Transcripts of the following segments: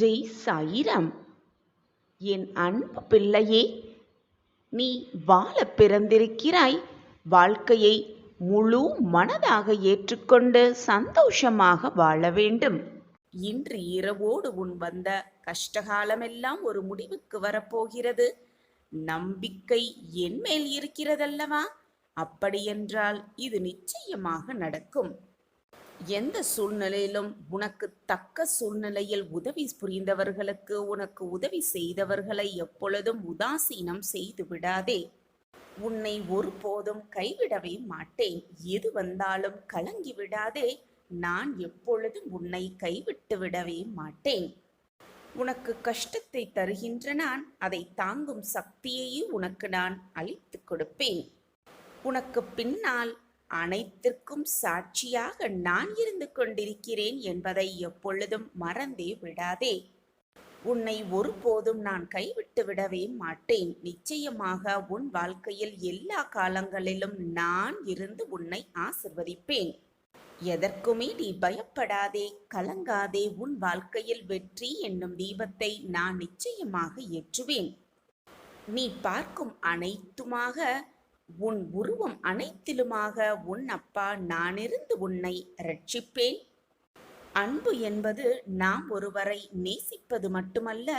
ஜெய் சாயிராம். என் அன்பு பிள்ளையே, நீ வாழப் பிறந்திருக்கிறாய். வாழ்க்கையை முழு மனதாக ஏற்றுக்கொண்டு சந்தோஷமாக வாழ வேண்டும். இன்று இரவோடு உன் வந்த கஷ்டகாலமெல்லாம் ஒரு முடிவுக்கு வரப்போகிறது. நம்பிக்கை என் மேல் இருக்கிறதல்லவா? அப்படியென்றால் இது நிச்சயமாக நடக்கும். எந்த சூழ்நிலையிலும் உனக்கு தக்க சூழ்நிலையில் உதவி புரிந்தவர்களுக்கு, உனக்கு உதவி செய்தவர்களை எப்பொழுதும் உதாசீனம் செய்து விடாதே. உன்னை ஒருபோதும் கைவிடவே மாட்டேன். எது வந்தாலும் கலங்கி விடாதே. நான் எப்பொழுதும் உன்னை கைவிட்டு விடவே மாட்டேன். உனக்கு கஷ்டத்தை தருகின்ற நான் அதை தாங்கும் சக்தியையும் உனக்கு நான் அளித்து கொடுப்பேன். உனக்கு பின்னால் அனைத்திற்கும் சாட்சியாக நான் இருந்து கொண்டிருக்கிறேன் என்பதை எப்பொழுதும் மறந்தே விடாதே. உன்னை ஒருபோதும் நான் கைவிட்டு விடவே மாட்டேன். நிச்சயமாக உன் வாழ்க்கையில் எல்லா காலங்களிலும் நான் இருந்து உன்னை ஆசிர்வதிப்பேன். எதற்குமே நீ பயப்படாதே, கலங்காதே. உன் வாழ்க்கையில் வெற்றி என்னும் தீபத்தை நான் நிச்சயமாக ஏற்றுவேன். நீ பார்க்கும் அனைத்துமாக, உன் உருவம் அனைத்திலுமாக உன் அப்பா நானிருந்து உன்னை ரட்சிப்பேன். அன்பு என்பது நாம் ஒருவரை நேசிப்பது மட்டுமல்ல,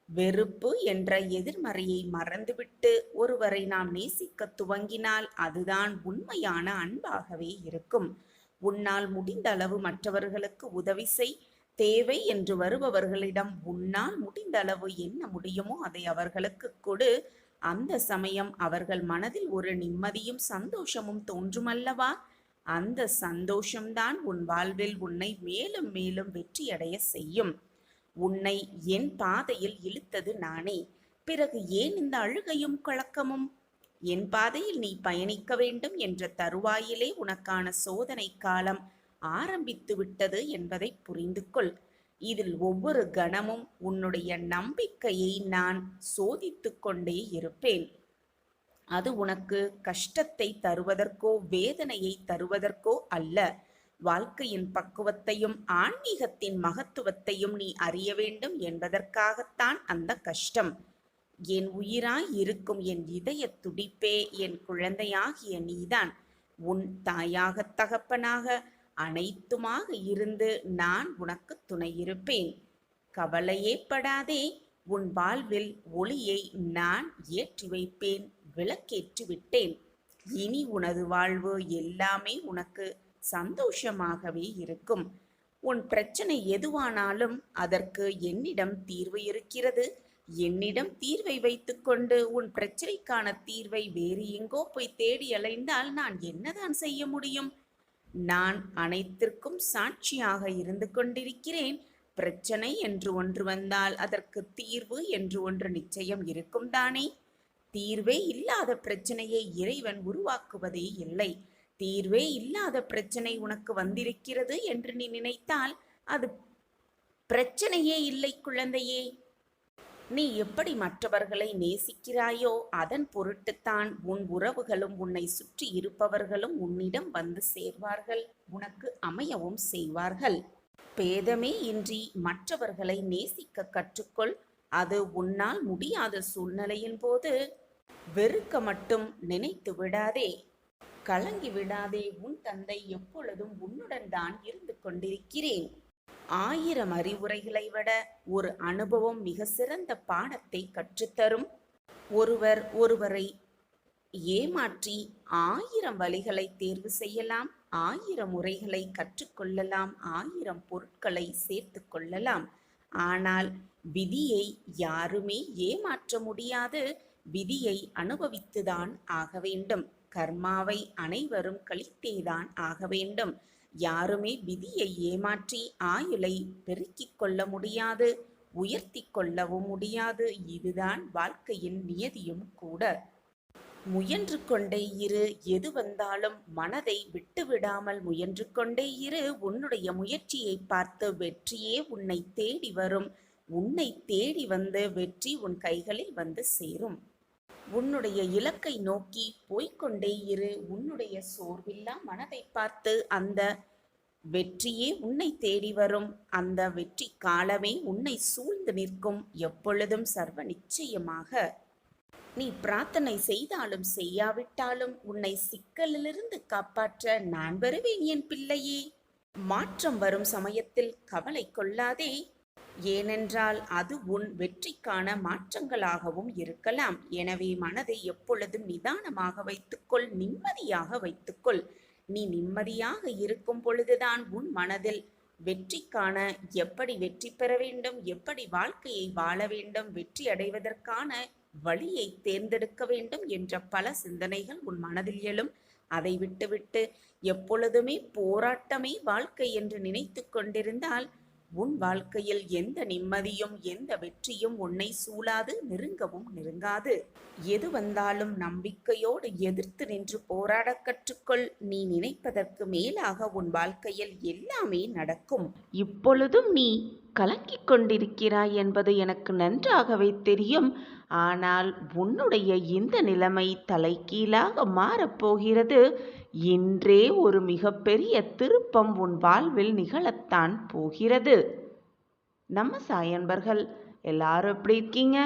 வெறுப்பு என்ற எதிர்மறையை மறந்துவிட்டு ஒருவரை நாம் நேசிக்க துவங்கினால் அதுதான் உண்மையான அன்பாகவே இருக்கும். உன்னால் முடிந்த அளவு மற்றவர்களுக்கு உதவி செய். தேவை என்று வருபவர்களிடம் உன்னால் முடிந்த அளவு என்ன முடியுமோ அதை அவர்களுக்கு கொடு. அந்த சமயம் அவர்கள் மனதில் ஒரு நிம்மதியும் சந்தோஷமும் தோன்றுமல்லவா? அந்த சந்தோஷம்தான் உன் வாழ்வில் உன்னை மேலும் மேலும் வெற்றியடைய செய்யும். உன்னை என் பாதையில் இழுத்தது நானே. பிறகு ஏன் இந்த அழுகையும் கலக்கமும்? என் பாதையில் நீ பயணிக்க வேண்டும் என்ற தருவாயிலே உனக்கான சோதனை காலம் ஆரம்பித்து விட்டது என்பதை புரிந்து கொள். இதில் ஒவ்வொரு கணமும் உன்னுடைய நம்பிக்கையை நான் சோதித்து கொண்டே இருப்பேன். அது உனக்கு கஷ்டத்தை தருவதற்கோ வேதனையை தருவதற்கோ அல்ல. வாழ்க்கையின் பக்குவத்தையும் ஆன்மீகத்தின் மகத்துவத்தையும் நீ அறிய வேண்டும் என்பதற்காகத்தான் அந்த கஷ்டம். என் உயிராய் இருக்கும் என் இதய துடிப்பே, என் குழந்தையாகிய நீதான். உன் தாயாக தகப்பனாக அனைத்துமாக இருந்து நான் உனக்கு துணையிருப்பேன். கவலையே படாதே. உன் வாழ்வில் ஒளியை நான் ஏற்றி வைப்பேன், விளக்கேற்றி விட்டேன். இனி உனது வாழ்வு எல்லாமே உனக்கு சந்தோஷமாகவே இருக்கும். உன் பிரச்சனை எதுவானாலும் அதற்கு என்னிடம் தீர்வு இருக்கிறது. என்னிடம் தீர்வை வைத்துக்கொண்டு உன் பிரச்சனைக்கான தீர்வை வேறு எங்கோ போய் தேடி அலைந்தால் நான் என்னதான் செய்ய முடியும்? நான் அனைத்திற்கும் சாட்சியாக இருந்து கொண்டிருக்கிறேன். பிரச்சனை என்று ஒன்று வந்தால் அதற்கு தீர்வு என்று ஒன்று நிச்சயம் இருக்கும் தானே? தீர்வே இல்லாத பிரச்சனையை இறைவன் உருவாக்குவதே இல்லை. தீர்வே இல்லாத பிரச்சனை உனக்கு வந்திருக்கிறது என்று நீ நினைத்தால் அது பிரச்சனையே இல்லை குழந்தையே. நீ எப்படி மற்றவர்களை நேசிக்கிறாயோ அதன் பொருட்டுத்தான் உன் உறவுகளும் உன்னை சுற்றி இருப்பவர்களும் உன்னிடம் வந்து சேர்வார்கள், உனக்கு அமையவும் செய்வார்கள். பேதமே இன்றி மற்றவர்களை நேசிக்க கற்றுக்கொள். அது உன்னால் முடியாத சூழ்நிலையின் போது வெறுக்க மட்டும் நினைத்து விடாதே, கலங்கி விடாதே. உன் தந்தை எப்பொழுதும் உன்னுடன் தான் இருந்து கொண்டிருக்கிறேன். 1000 அறிவுரைகளை விட ஒரு அனுபவம் மிக சிறந்த பாடத்தை கற்றுத்தரும். ஒருவர் ஒருவரை ஏமாற்றி 1000 வழிகளை தேர்வு செய்யலாம், 1000 முறைகளை கற்றுக்கொள்ளலாம், 1000 பொருட்களை சேர்த்து கொள்ளலாம். ஆனால் விதியை யாருமே ஏமாற்ற முடியாது. விதியை அனுபவித்துதான் ஆக வேண்டும். கர்மாவை அனைவரும் கழித்தேதான் ஆக வேண்டும். யாருமே விதியை ஏமாற்றி ஆயுளை பெருக்கிக் கொள்ள முடியாது, உயர்த்தி கொள்ளவும் முடியாது. இதுதான் வாழ்க்கையின் நியதியும் கூட. முயன்று கொண்டே இரு. எது வந்தாலும் மனதை விட்டுவிடாமல் முயன்று கொண்டே இரு. உன்னுடைய முயற்சியை பார்த்து வெற்றியே உன்னை தேடி வரும். உன்னை தேடி வந்து வெற்றி உன் கைகளில் வந்து சேரும். உன்னுடைய இலக்கை நோக்கி போய்கொண்டே இரு. உன்னுடைய சோர்வில்லா மனதை பார்த்து அந்த வெற்றியே உன்னை தேடி வரும். அந்த வெற்றி காலமே உன்னை சூழ்ந்து நிற்கும். எப்பொழுதும் சர்வ நிச்சயமாக நீ பிரார்த்தனை செய்தாலும் செய்யாவிட்டாலும் உன்னை சிக்கலிலிருந்து காப்பாற்ற நான் வருவேன் என் பிள்ளையே. மாற்றம் வரும் சமயத்தில் கவலை கொள்ளாதே. ஏனென்றால் அது உன் வெற்றிக்கான மாற்றங்களாகவும் இருக்கலாம். எனவே மனதை எப்பொழுதும் நிதானமாக வைத்துக்கொள், நிம்மதியாக வைத்துக்கொள். நீ நிம்மதியாக இருக்கும் பொழுதுதான் உன் மனதில் வெற்றிக்கான எப்படி வெற்றி பெற வேண்டும், எப்படி வாழ்க்கையை வாழ வேண்டும், வெற்றி அடைவதற்கான வழியை தேர்ந்தெடுக்க வேண்டும் என்ற பல சிந்தனைகள் உன் மனதில் எழும். அதை விட்டுவிட்டு எப்பொழுதுமே போராட்டமே வாழ்க்கை என்று நினைத்து கொண்டிருந்தால் உன் வாழ்க்கையில் எந்த நிம்மதியும் எந்த வெற்றியும் உன்னை சூழாது, நெருங்கவும் நெருங்காது. எது வந்தாலும் நம்பிக்கையோடு எதிர்த்து நின்று போராட கற்றுக்கொள். நீ நினைப்பதற்கு மேலாக உன் வாழ்க்கையில் எல்லாமே நடக்கும். இப்பொழுதும் நீ கலங்கிக் கொண்டிருக்கிறாய் என்பது எனக்கு நன்றாகவே தெரியும். ஆனால் உன்னுடைய இந்த நிலைமை தலைகீழாக மாறப்போகிறது. இன்றே ஒரு மிகப்பெரிய திருப்பம் உன் வாழ்வில் நிகழத்தான் போகிறது. நம்ம சாயன்பர்கள் எல்லாரும் எப்படி இருக்கீங்க?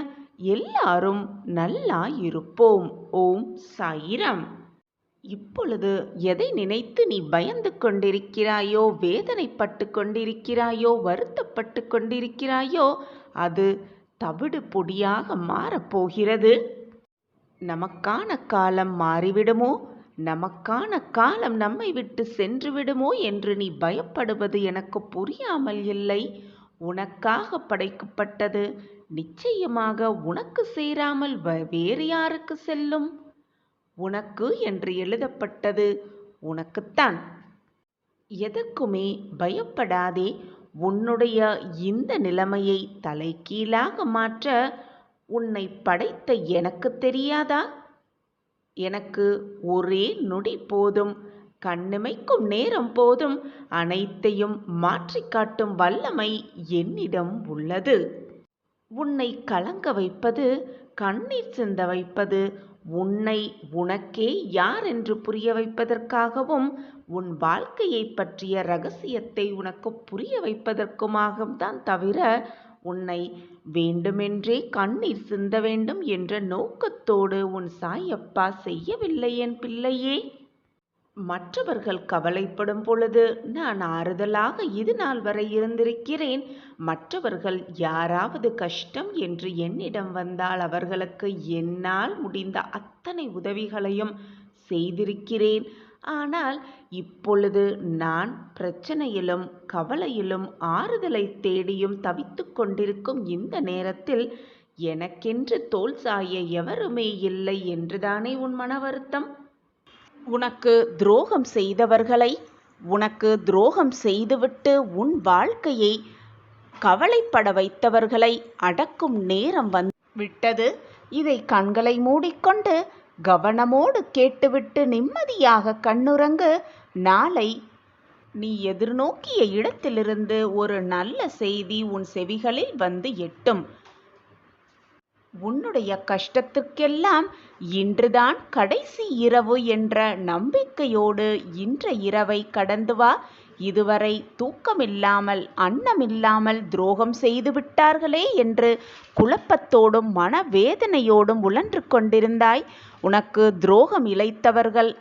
எல்லாரும் நல்லா இருப்போம். ஓம் சாயிராம். இப்பொழுது எதை நினைத்து நீ பயந்து கொண்டிருக்கிறாயோ, வேதனைப்பட்டு கொண்டிருக்கிறாயோ, வருத்தப்பட்டு கொண்டிருக்கிறாயோ, அது தவிடு பொடியாக மாறப்போகிறது. நமக்கான காலம் மாறிவிடுமோ, நமக்கான காலம் நம்மை விட்டு சென்று விடுமோ என்று நீ பயப்படுவது எனக்கு புரியாமல் இல்லை. உனக்காக படைக்கப்பட்டது நிச்சயமாக உனக்கு சேராமல் வேறு யாருக்கு செல்லும்? உனக்கு என்று எழுதப்பட்டது உனக்குத்தான். எதற்குமே பயப்படாதே. உன்னுடைய இந்த நிலைமையை தலைகீழாக மாற்ற உன்னை படைத்த எனக்கு தெரியாதா? எனக்கு ஒரே நொடி போதும், கண்ணிமைக்கும் நேரம் போதும், அனைத்தையும் மாற்றி காட்டும் வல்லமை என்னிடம் உள்ளது. உன்னை கலங்க வைப்பது, கண்ணீர் சிந்த வைப்பது, உன்னை உனக்கே யார் என்று புரிய வைப்பதற்காகவும் உன் வாழ்க்கையை பற்றிய ரகசியத்தை உனக்கு புரிய வைப்பதற்குமாகத்தான் தவிர உன்னை வேண்டுமென்றே கண்ணீர் சிந்த வேண்டும் என்ற நோக்கத்தோடு உன் சாயப்பா செய்யவில்லை என் பிள்ளையே. மற்றவர்கள் கவலைப்படும் பொழுது நான் ஆறுதலாக இது நாள் வரை இருந்திருக்கிறேன். மற்றவர்கள் யாராவது கஷ்டம் என்று என்னிடம் வந்தால் அவர்களுக்கு என்னால் முடிந்த அத்தனை உதவிகளையும் செய்திருக்கிறேன். ஆனால் இப்பொழுது நான் பிரச்சனையிலும் கவலையிலும் ஆறுதலை தேடியும் தவித்து கொண்டிருக்கும் இந்த நேரத்தில் எனக்கென்று தோள் சாய எவருமே இல்லை என்றுதானே உன் மன வருத்தம்? உனக்கு துரோகம் செய்தவர்களை, உனக்கு துரோகம் செய்துவிட்டு உன் வாழ்க்கையை கவலைப்பட வைத்தவர்களை அடக்கும் நேரம் விட்டது. இதை கண்களை மூடிக்கொண்டு கவனமோடு கேட்டுவிட்டு நிம்மதியாக கண்ணுறங்கு. நாளை நீ எதிர்நோக்கிய இடத்திலிருந்து ஒரு நல்ல செய்தி உன் செவிகளில் வந்து எட்டும். உன்னுடைய கஷ்டத்திற்கெல்லாம் இன்றுதான் கடைசி இரவு என்ற நம்பிக்கையோடு இன்ற இரவை கடந்து வா. இதுவரை தூக்கமில்லாமல் அன்னமில்லாமல் துரோகம் செய்து விட்டார்களே என்று குழப்பத்தோடும் மனவேதனையோடும் உழன்று கொண்டிருந்தாய். உனக்கு துரோகம் இழைத்தவர்கள்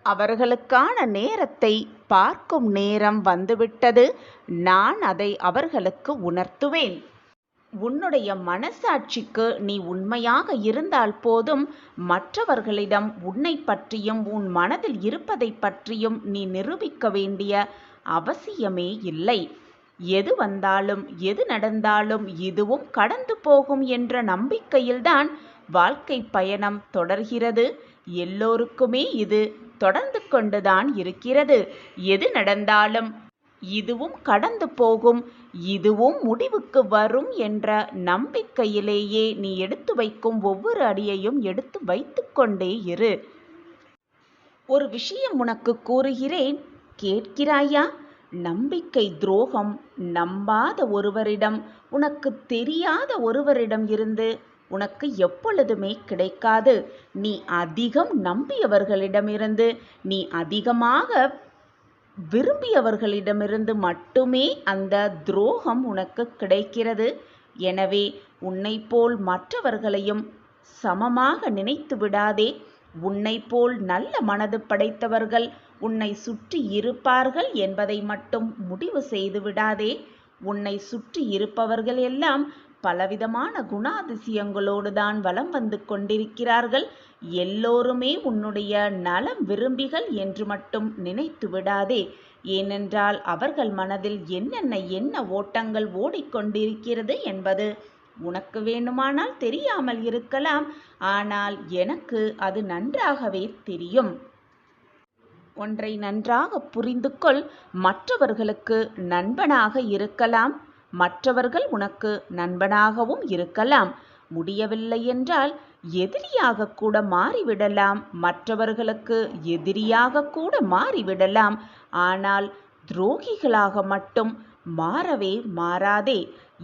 அவர்களுக்கான நேரத்தை பார்க்கும் நேரம் வந்துவிட்டது. நான் அதை அவர்களுக்கு உணர்த்துவேன். உன்னுடைய மனசாட்சிக்கு நீ உண்மையாக இருந்தால் போதும். மற்றவர்களிடம் உன்னை பற்றியும் உன் மனதில் இருப்பதை பற்றியும் நீ நிரூபிக்க வேண்டிய அவசியமே இல்லை. எது வந்தாலும் எது நடந்தாலும் இதுவும் கடந்து போகும் என்ற நம்பிக்கையில்தான் வாழ்க்கை பயணம் தொடர்கிறது. எல்லோருக்குமே இது தொடர்ந்து கொண்டுதான் இருக்கிறது. எது நடந்தாலும் இதுவும் கடந்து போகும், இதுவும் முடிவுக்கு வரும் என்ற நம்பிக்கையிலேயே நீ எடுத்து வைக்கும் ஒவ்வொரு அடியையும் எடுத்து வைத்துக்கொண்டே இரு. ஒரு விஷயம் உனக்கு கூறுகிறேன், கேட்கிறாயா? நம்பிக்கை துரோகம் நம்பாத ஒருவரிடம், உனக்கு தெரியாத ஒருவரிடம் இருந்து உனக்கு எப்பொழுதுமே கிடைக்காது. நீ அதிகம் நம்பியவர்களிடமிருந்து நீ அதிகமாக விரும்பியவர்களிடமிருந்து மட்டுமே அந்த துரோகம் உனக்கு கிடைக்கிறது. எனவே உன்னைப் போல் மற்றவர்களையும் சமமாக நினைத்து விடாதே. உன்னைப் போல் நல்ல மனது படைத்தவர்கள் உன்னை சுற்றி இருப்பார்கள் என்பதை மட்டும் முடிவு செய்து விடாதே. உன்னை சுற்றி இருப்பவர்கள் எல்லாம் பலவிதமான குணாதிசயங்களோடு தான் வலம் வந்து கொண்டிருக்கிறார்கள். எல்லோருமே உன்னுடைய நலம் விரும்பிகள் என்று மட்டும் நினைத்து விடாதே. ஏனென்றால் அவர்கள் மனதில் என்ன ஓட்டங்கள் ஓடிக்கொண்டிருக்கிறது என்பது உனக்கு வேண்டுமானால் தெரியாமல் இருக்கலாம். ஆனால் எனக்கு அது நன்றாகவே தெரியும். ஒன்றை நன்றாக புரிந்து கொள். மற்றவர்களுக்கு நண்பனாக இருக்கலாம், மற்றவர்கள் உனக்கு நண்பனாகவும் இருக்கலாம். முடியவில்லை என்றால் எதிரியாக கூட மாறிவிடலாம், மற்றவர்களுக்கு எதிரியாக கூட மாறிவிடலாம். ஆனால் துரோகிகளாக மட்டும் மாறவே மாறாதே.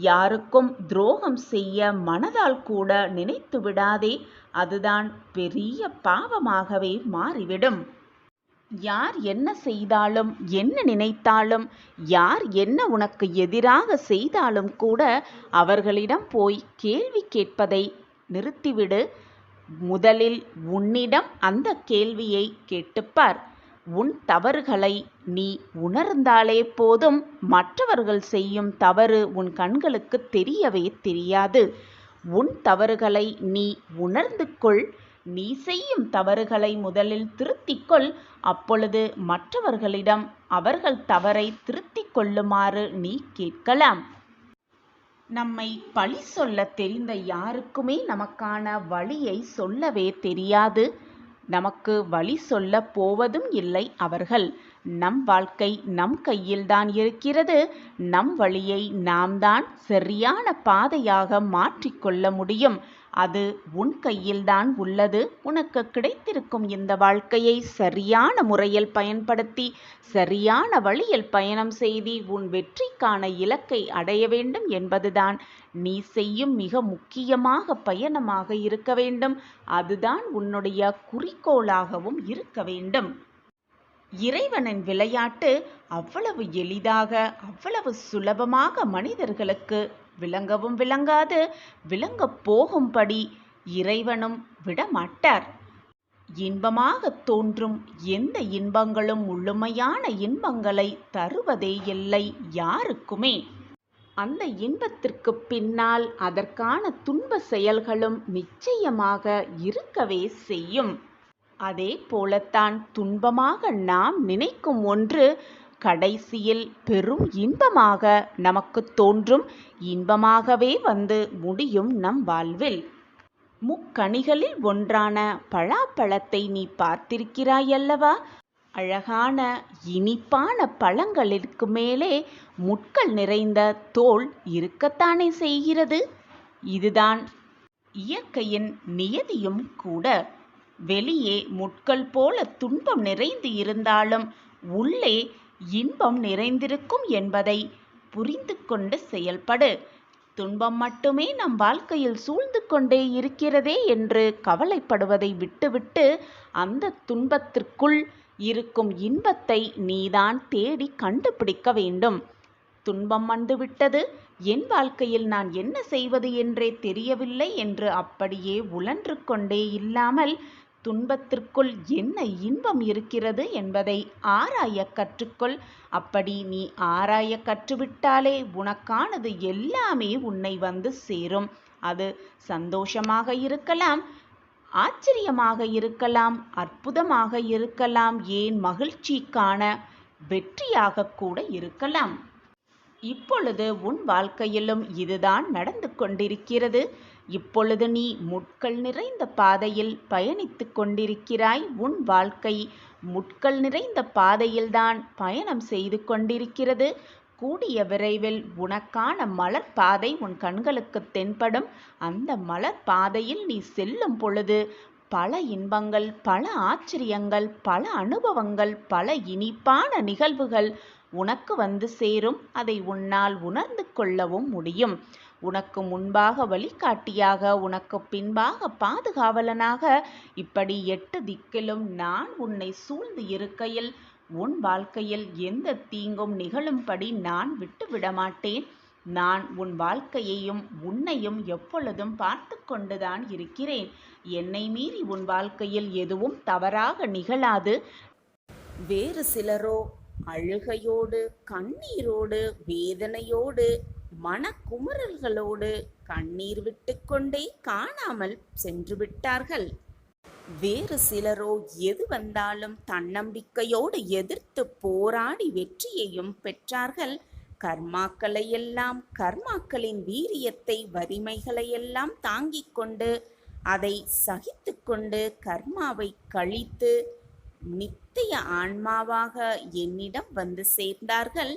யாருக்கும் துரோகம் செய்ய மனதால் கூட நினைத்து விடாதே. அதுதான் பெரிய பாவமாகவே மாறிவிடும். யார் என்ன செய்தாலும் என்ன நினைத்தாலும், யார் என்ன உனக்கு எதிராக செய்தாலும் கூட அவர்களிடம் போய் கேள்வி கேட்பதை நிறுத்திவிடு. முதலில் உன்னிடம் அந்த கேள்வியை கேட்டுப்பார். உன் தவறுகளை நீ உணர்ந்தாலே போதும். மற்றவர்கள் செய்யும் தவறு உன் கண்களுக்கு தெரியவே தெரியாது. உன் தவறுகளை நீ உணர்ந்து கொள். நீ செய்யும் தவறுகளை முதலில் திருத்திக்கொள். அப்பொழுது மற்றவர்களிடம் அவர்கள் தவறை திருத்திக் கொள்ளுமாறு நீ கேட்கலாம். நம்மை பழி சொல்ல தெரிந்த யாருக்குமே நமக்கான வழியை சொல்லவே தெரியாது. நமக்கு வழி சொல்ல போவதும் இல்லை அவர்கள். நம் வாழ்க்கை நம் கையில்தான் இருக்கிறது. நம் வழியை நாம் தான் சரியான பாதையாக மாற்றிக்கொள்ள முடியும். அது உன் கையில்தான் உள்ளது. உனக்கு கிடைத்திருக்கும் இந்த வாழ்க்கையை சரியான முறையில் பயன்படுத்தி சரியான வழியில் பயணம் செய்து உன் வெற்றிக்கான இலக்கை அடைய வேண்டும் என்பதுதான் நீ செய்யும் மிக முக்கியமாக பயணமாக இருக்க வேண்டும். அதுதான் உன்னுடைய குறிக்கோளாகவும் இருக்க வேண்டும். இறைவனின் விளையாட்டு அவ்வளவு எளிதாக அவ்வளவு சுலபமாக மனிதர்களுக்கு விளங்கவும் விளங்காது. விளங்கப் போகும்படி இறைவனும் விடமாட்டார். இன்பமாக தோன்றும் எந்த இன்பங்களும் முழுமையான இன்பங்களை தருவதே இல்லை யாருக்குமே. அந்த இன்பத்திற்கு பின்னால் அதற்கான துன்ப செயல்களும் நிச்சயமாக இருக்கவே செய்யும். அதே போலத்தான் துன்பமாக நாம் நினைக்கும் ஒன்று கடைசியில் பெரும் இன்பமாக நமக்கு தோன்றும். இன்பமாகவே வந்து முடியும் நம் வாழ்வில். முக்கனிகளில் ஒன்றான பலாப்பழத்தை நீ பார்த்திருக்கிறாயல்லவா? அழகான இனிப்பான பழங்களுக்கு மேலே முட்கள் நிறைந்த தோல் இருக்கத்தானே செய்கிறது. இதுதான் இயற்கையின் நியதியும் கூட. வெளியே முட்கள் போல துன்பம் நிறைந்து இருந்தாலும் உள்ளே இன்பம் நிறைந்திருக்கும் என்பதை புரிந்து கொண்டு செயல்படு. துன்பம் மட்டுமே நம் வாழ்க்கையில் சூழ்ந்து கொண்டே இருக்கிறதே என்று கவலைப்படுவதை விட்டுவிட்டு அந்த துன்பத்திற்குள் இருக்கும் இன்பத்தை நீதான் தேடி கண்டுபிடிக்க வேண்டும். துன்பம் வந்துவிட்டது, என் வாழ்க்கையில் நான் என்ன செய்வது என்றே தெரியவில்லை என்று அப்படியே உழன்று கொண்டே இல்லாமல் துன்பத்திற்குள் என்ன இன்பம் இருக்கிறது என்பதை ஆராய கற்றுக்கொள். அப்படி நீ ஆராய கற்றுவிட்டாலே உனக்கானது எல்லாமே உன்னை வந்து சேரும். அது சந்தோஷமாக இருக்கலாம், ஆச்சரியமாக இருக்கலாம், அற்புதமாக இருக்கலாம், ஏன் மகிழ்ச்சிக்கான வெற்றியாக கூட இருக்கலாம். இப்பொழுது உன் வாழ்க்கையிலும் இதுதான் நடந்து கொண்டிருக்கிறது. இப்பொழுது நீ முட்கள் நிறைந்த பாதையில் பயணித்து கொண்டிருக்கிறாய். உன் வாழ்க்கை முட்கள் நிறைந்த பாதையில்தான் பயணம் செய்து கொண்டிருக்கிறது. கூடிய விரைவில் உனக்கான மலர் பாதை உன் கண்களுக்கு தென்படும். அந்த மலர் பாதையில் நீ செல்லும் பொழுது பல இன்பங்கள், பல ஆச்சரியங்கள், பல அனுபவங்கள், பல இனிப்பான நிகழ்வுகள் உனக்கு வந்து சேரும். அதை உன்னால் உணர்ந்து கொள்ளவும் முடியும். உனக்கு முன்பாக வழிகாட்டியாக, உனக்கு பின்பாக பாதுகாவலனாக, இப்படி 8 திக்கிலும் நான் உன்னை சூழ்ந்து இருக்கையில் உன் வாழ்க்கையில் எந்த தீங்கும் நிகழும்படி நான் விட்டுவிட மாட்டேன். நான் உன் வாழ்க்கையையும் உன்னையும் எப்பொழுதும் பார்த்து கொண்டுதான் இருக்கிறேன். என்னை மீறி உன் வாழ்க்கையில் எதுவும் தவறாக நிகழாது. வேறு சிலரோ அழுகையோடு, கண்ணீரோடு, வேதனையோடு, மனக்குமுறல்களோடு கண்ணீர் விட்டுக்கொண்டே காணாமல் சென்று விட்டார்கள். வேறு சிலரோ எது வந்தாலும் தன்னம்பிக்கையோடு எதிர்த்து போராடி வெற்றியையும் பெற்றார்கள். கர்மாக்களையெல்லாம், கர்மாக்களின் வீரியத்தை, வலிமைகளையெல்லாம் தாங்கிக் கொண்டு, அதை சகித்து கொண்டு கர்மாவை கழித்து நித்திய ஆன்மாவாக என்னிடம் வந்து சேர்ந்தார்கள்.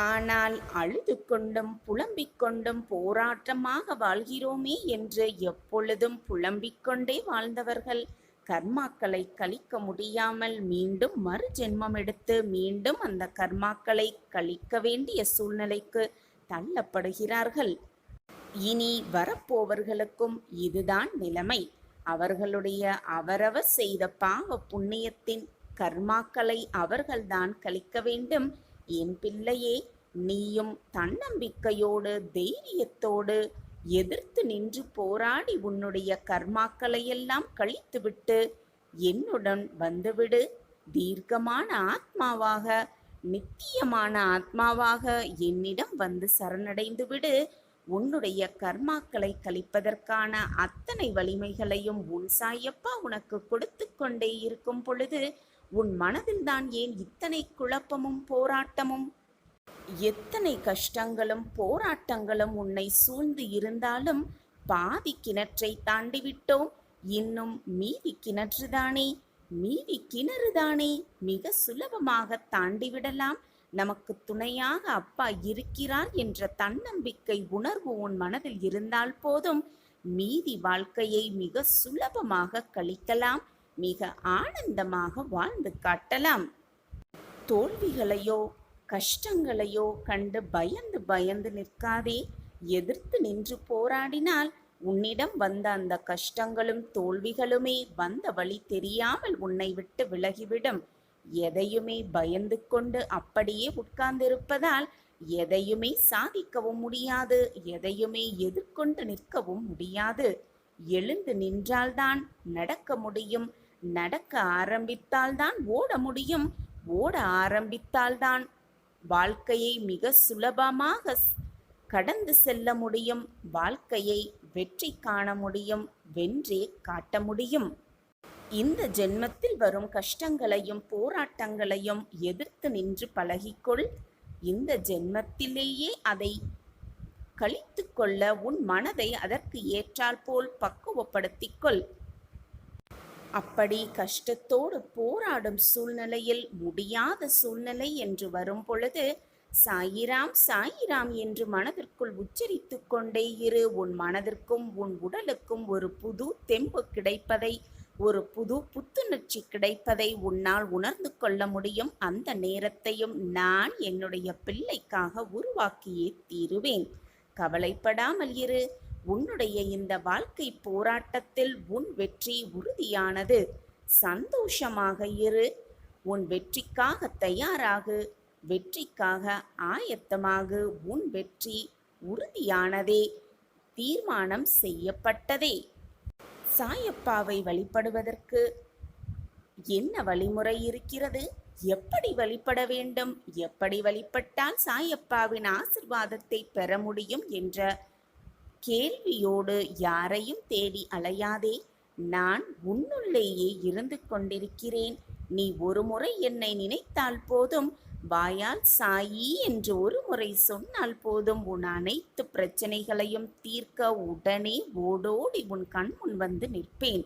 ஆனால் அழுது கொண்டும் புலம்பிக் கொண்டும் போராட்டமாக வாழ்கிறோமே என்று எப்பொழுதும் புலம்பிக் கொண்டே வாழ்ந்தவர்கள் கர்மாக்களை கழிக்க முடியாமல் மீண்டும் மறு ஜென்மம் எடுத்து மீண்டும் அந்த கர்மாக்களை கழிக்க வேண்டிய சூழ்நிலைக்கு தள்ளப்படுகிறார்கள். இனி வரப்போவர்களுக்கும் இதுதான் நிலைமை. அவர்களுடைய அவரவர் செய்த பாவ புண்ணியத்தின் கர்மாக்களை அவர்கள்தான் கழிக்க வேண்டும். என் பிள்ளையே, நீயும் தன்னம்பிக்கையோடு தைரியத்தோடு எதிர்த்து நின்று போராடி உன்னுடைய கர்மாக்களையெல்லாம் கழித்துவிட்டு என்னுடன் வந்துவிடு. தீர்க்கமான ஆத்மாவாக, நித்தியமான ஆத்மாவாக என்னிடம் வந்து சரணடைந்து விடு. உன்னுடைய கர்மாக்களை கழிப்பதற்கான அத்தனை வலிமைகளையும் உன் சாயப்பா உனக்கு கொடுத்து கொண்டே இருக்கும் பொழுது உன் மனதில்தான் ஏன் இத்தனை குழப்பமும் போராட்டமும்? எத்தனை கஷ்டங்களும் போராட்டங்களும் உன்னை சூழ்ந்து இருந்தாலும் பாதி கிணற்றை தாண்டிவிட்டோம். இன்னும் மீதி கிணற்றுதானே, மீதி கிணறுதானே மிக சுலபமாக தாண்டிவிடலாம். நமக்கு துணையாக அப்பா இருக்கிறார் என்ற தன்னம்பிக்கை உணர்வு உன் மனதில் இருந்தால் போதும், மீதி வாழ்க்கையை மிக சுலபமாக கழிக்கலாம், மிக ஆனந்தமாக வாழ்ந்து காட்டலாம். தோல்விகளையோ கஷ்டங்களையோ கண்டு பயந்து பயந்து நிற்காதே. எதிர்த்து நின்று போராடினால் உன்னிடம் வந்த அந்த கஷ்டங்களும் தோல்விகளுமே வந்த வழி தெரியாமல் உன்னை விட்டு விலகிவிடும். எதையுமே பயந்து கொண்டு அப்படியே உட்கார்ந்திருப்பதால் எதையுமே சாதிக்கவும் முடியாது, எதையுமே எதிர்கொண்டு நிற்கவும் முடியாது. எழுந்து நின்றால்தான் நடக்க முடியும், நடக்க ஆரம்பித்தால்தான் ஓட முடியும், ஓட ஆரம்பித்தால்தான் வாழ்க்கையை மிக சுலபமாக கடந்து செல்ல முடியும், வாழ்க்கையை வெற்றி காண முடியும், வென்றே காட்ட முடியும். இந்த ஜென்மத்தில் வரும் கஷ்டங்களையும் போராட்டங்களையும் எதிர்த்து நின்று பழகிக்கொள். இந்த ஜென்மத்திலேயே அதை கழித்து கொள்ள உன் மனதை அதற்கு ஏற்றால் போல் பக்குவப்படுத்திக்கொள். அப்படி கஷ்டத்தோடு போராடும் சூழ்நிலையில், முடியாத சூழ்நிலை என்று வரும் பொழுது சாயிராம் சாயிராம் என்று மனதிற்குள் உச்சரித்து கொண்டே இரு. உன் மனதிற்கும் உன் உடலுக்கும் ஒரு புது தெம்பு கிடைப்பதை, ஒரு புது புத்துணர்ச்சி கிடைப்பதை உன்னால் உணர்ந்து கொள்ள முடியும். அந்த நேரத்தையும் நான் என்னுடைய பிள்ளைக்காக உருவாக்கியே தீருவேன். கவலைப்படாமல் இரு. உன்னுடைய இந்த வாழ்க்கை போராட்டத்தில் உன் வெற்றி உறுதியானது. சந்தோஷமாக இரு. உன் வெற்றிக்காக தயாராகு, வெற்றிக்காக ஆயத்தமாகு. உன் வெற்றி உறுதியானதே, தீர்மானம் செய்யப்பட்டதே. சாயப்பாவை வழிபடுவதற்கு என்ன வழிமுறை இருக்கிறது? எப்படி வழிபட வேண்டும்? எப்படி வழிபட்டால் சாயப்பாவின் ஆசிர்வாதத்தை பெற முடியும் என்ற கேள்வியோடு யாரையும் தேடி அலையாதே. நான் உன்னுள்ளேயே இருந்து கொண்டிருக்கிறேன். நீ ஒரு முறை என்னை நினைத்தால் போதும், வாயால் சாயி என்று ஒரு முறை சொன்னால் போதும், உன் அனைத்து பிரச்சனைகளையும் தீர்க்க உடனே ஓடோடி உன் கண் முன் வந்து நிற்பேன்.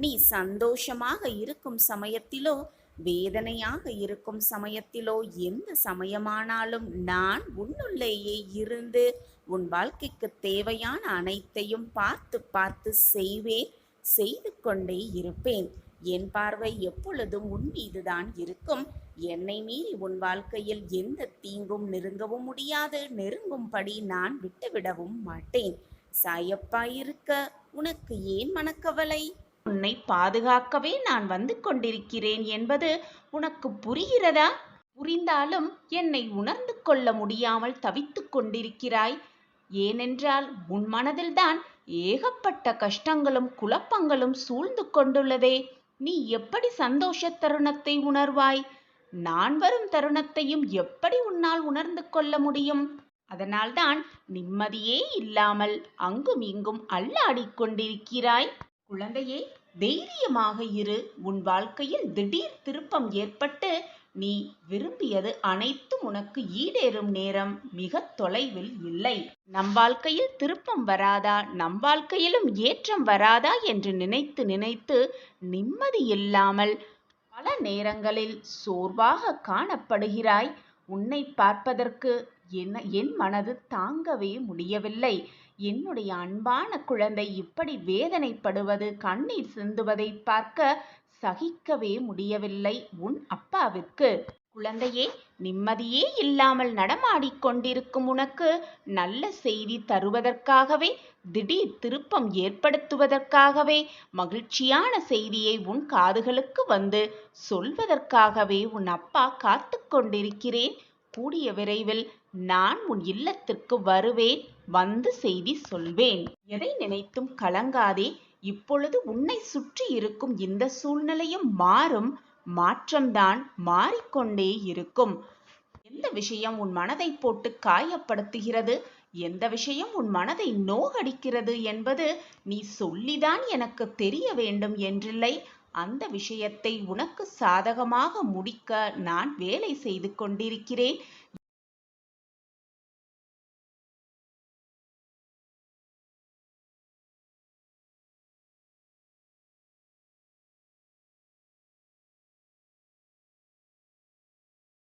நீ சந்தோஷமாக இருக்கும் சமயத்திலோ வேதனையாக இருக்கும் சமயத்திலோ எந்த சமயமானாலும் நான் உன்னுள்ளேயே இருந்து உன் வாழ்க்கைக்கு தேவையான அனைத்தையும் பார்த்து பார்த்து செய்வேன், செய்து கொண்டே இருப்பேன். என் பார்வை எப்பொழுதும் உன் மீதுதான் இருக்கும். என்னை மீறி உன் வாழ்க்கையில் எந்த தீங்கும் நெருங்கவும் முடியாது, நெருங்கும்படி நான் விட்டுவிடவும் மாட்டேன். சாயப்பா இருக்க உனக்கு ஏன் மனக்கவலை? உன்னை பாதுகாக்கவே நான் வந்து கொண்டிருக்கிறேன் என்பது உனக்கு புரிகிறதா? புரிந்தாலும் என்னை உணர்ந்து கொள்ள முடியாமல் தவித்துக் கொண்டிருக்கிறாய். ஏனென்றால் உன் மனதில்தான் ஏகப்பட்ட கஷ்டங்களும் குழப்பங்களும் சூழ்ந்து கொண்டுள்ளதே. நீ எப்படி சந்தோஷ தருணத்தை உணர்வாய்? நான் வரும் தருணத்தையும் எப்படி உன்னால் உணர்ந்து கொள்ள முடியும்? அதனால்தான் நிம்மதியே இல்லாமல் அங்கும் இங்கும் அல்லாடிக் கொண்டிருக்கிறாய். குழந்தையே, தைரியமாக இரு. உன் வாழ்க்கையில் திடீர் திருப்பம் ஏற்பட்டு நீ விரும்பியது அனைத்தும் உனக்கு ஈடேறும் நேரம் மிக தொலைவில் இல்லை. நம் வாழ்க்கையில் திருப்பம் வராதா, நம் வாழ்க்கையிலும் ஏற்றம் வராதா என்று நினைத்து நினைத்து நிம்மதி இல்லாமல் பல நேரங்களில் சோர்வாக காணப்படுகிறாய். உன்னை பார்ப்பதற்கு என் மனது தாங்கவே முடியவில்லை. என்னுடைய அன்பான குழந்தை இப்படி வேதனைப்படுவது, கண்ணீர் சிந்துவதை பார்க்க சகிக்கவே முடியவில்லை உன் அப்பாவிற்கு. குழந்தையே, நிம்மதியே இல்லாமல் நடமாடிக் கொண்டிருக்கும் உனக்கு நல்ல செய்தி தருவதற்காகவே, திடீர் திருப்பம் ஏற்படுத்துவதற்காகவே, மகிழ்ச்சியான செய்தியை உன் காதுகளுக்கு வந்து சொல்வதற்காகவே உன் அப்பா காத்து கொண்டிருக்கிறேன். கூடிய விரைவில் நான் உன் இல்லத்திற்கு வருவேன், வந்து செய்தி சொல்வேன். எதை நினைத்தும் கலங்காதே. இப்பொழுது உன்னை சுற்றி இருக்கும் இந்த சூழ்நிலையும் மாறும். மாற்றம்தான் மாறிக்கொண்டே இருக்கும். எந்த விஷயம் உன் மனதை போட்டு காயப்படுத்துகிறது, எந்த விஷயம் உன் மனதை நோகடிக்கிறது என்பது நீ சொல்லிதான் எனக்கு தெரிய வேண்டும் என்றில்லை. அந்த விஷயத்தை உனக்கு சாதகமாக முடிக்க நான் வேலை செய்து கொண்டிருக்கிறேன்.